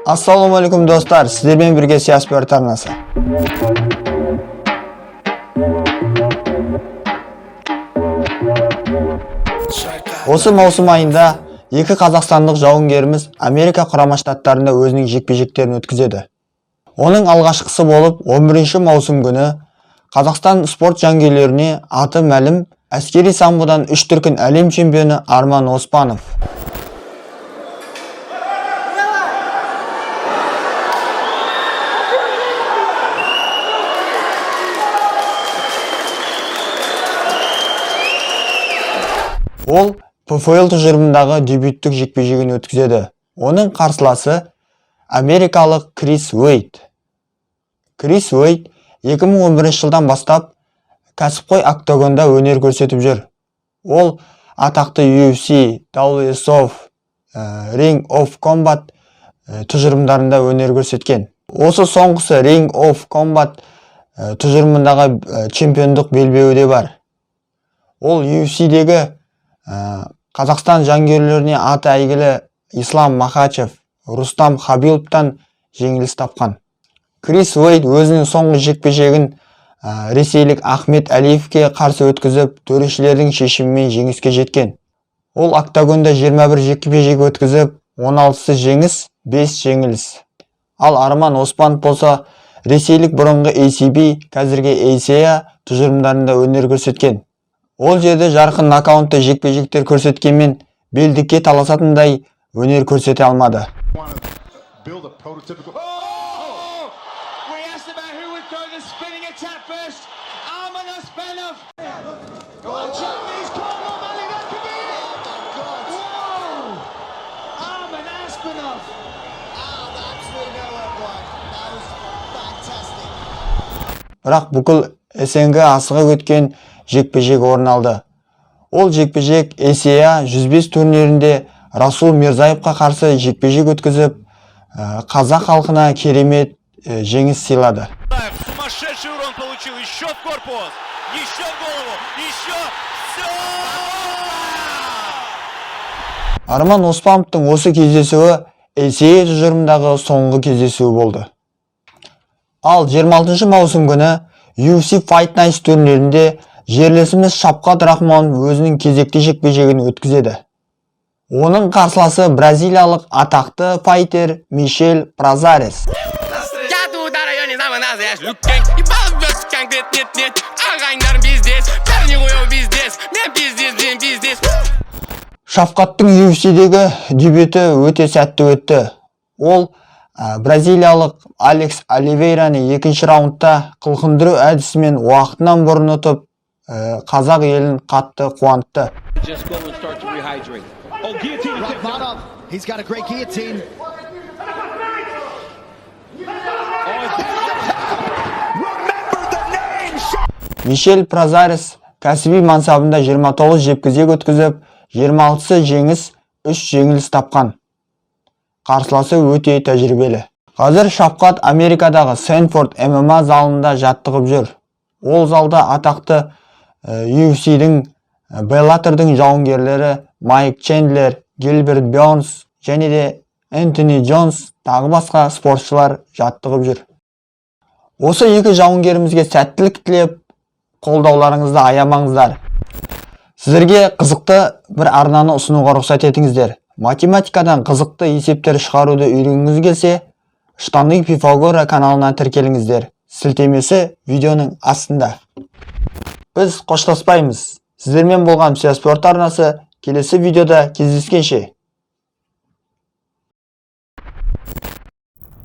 Assalomualaikum do'stlar, sizlarмен birga Sport arnasi. Осы маусым айында екі қазақстандық жауынгерimiz Америка құрама штаттарында өзінің жекпе-жектерін өткізеді. Оның алғашқысы болып 11 маусым күні Қазақстан спорт жанкүйерлеріне аты мәлім әскери самбодан 3 дүркін әлем чемпионы Арман Оспанов. Ол ПФЛ тұжырымындағы дебюттік жекпе-жегін өткізеді. Оның қарсыласы америкалық Крис Уэйд. Крис Уэйд 2011 жылдан бастап кәсіпқой октагонда өнер көрсетіп жүр. Ол атақты UFC, WSOF, Ring of Combat тұжырымдарында өнер көрсеткен. Осы соңғысы Ring of Combat тұжырымындағы чемпиондық белбеуі де бар. Ол UFC-дегі Қазақстан жанкүйерлеріне аты әйгілі Ислам Махачев, Рустам Хабиловтан жеңіліс тапқан. Крис Уэйд өзінің соңғы жекпе-жегін ресейлік Ахмет Әлиевке қарсы өткізіп, төрешілердің шешімімен жеңіске жеткен. Ол октагонда 21 жекпе-жек өткізіп, 16-сы жеңіс, 5 жеңіліс. Ал Арман Оспанов болса, ресейлік бұрынғы ACB, қазіргі ACA тұжырымдарында өнер көрсеткен. Ол жерде жарқын нокаутта жекпе-жектер көрсеткенмен белдікке таласатындай өнер көрсете алмады. Бірақ бүкіл СНГ асығы өткен жекпе-жек орын алды. Ол жекпе-жек ACA 105 турнирінде Расул Мирзаевқа қарсы жекпе-жек өткізіп, қазақ халқына керемет жеңіс сыйлады. Сумасшедший урон получил, еще в корпус, еще в голову, еще все! Арман Оспановтың осы кездесуі ACA тұжырымындағы соңғы кездесуі болды. Ал 26 маусым күні UFC Fight Night турнирінде жерлесіміз Шапқат Рахмон өзінің кезекті жекпе-жегін өткізеді. Оның қарсыласы бразилиялық атақты файтер Мишель Празарес. Шапқаттың UFC-дегі дебюті өте сәтті өтті. Ол бразилиялық Алекс Оливейраны екінші раундта қылқындыру әдісімен уақытынан бұрын ұтып, қазақ елін қатты қуантты. Мишель Празарес кәсіби мансабында 29 жекпе-жек өткізіп, 26-сы жеңіс, 3 жеңіліс тапқан. Қарсыласы өте тәжірибелі. Қазір Шапқат Америкадағы Сэнфорд MMA залында жаттығып жүр. Ол залда атақты UFC-дің, Bellator'дың жауынгерлері Майк Чендлер, Гилберт Бёрнс және де Энтони Джонс тағы басқа спортшылар жаттығып жүр. Осы екі жауынгерімізге сәттілік тілеп, қолдауларыңызды аямаңыздар. Сіздерге қызықты бір арнаны ұсынуға рұқсат етіңіздер. Математикадан қызықты есептер шығаруды үйренгіңіз келсе, Штанный Пифагора каналына тіркеліңіздер. Сілтемесі видеоның астында. Біз қоштаспаймыз. Сіздермен болған Спорт арнасы келесі видеода кездескенше.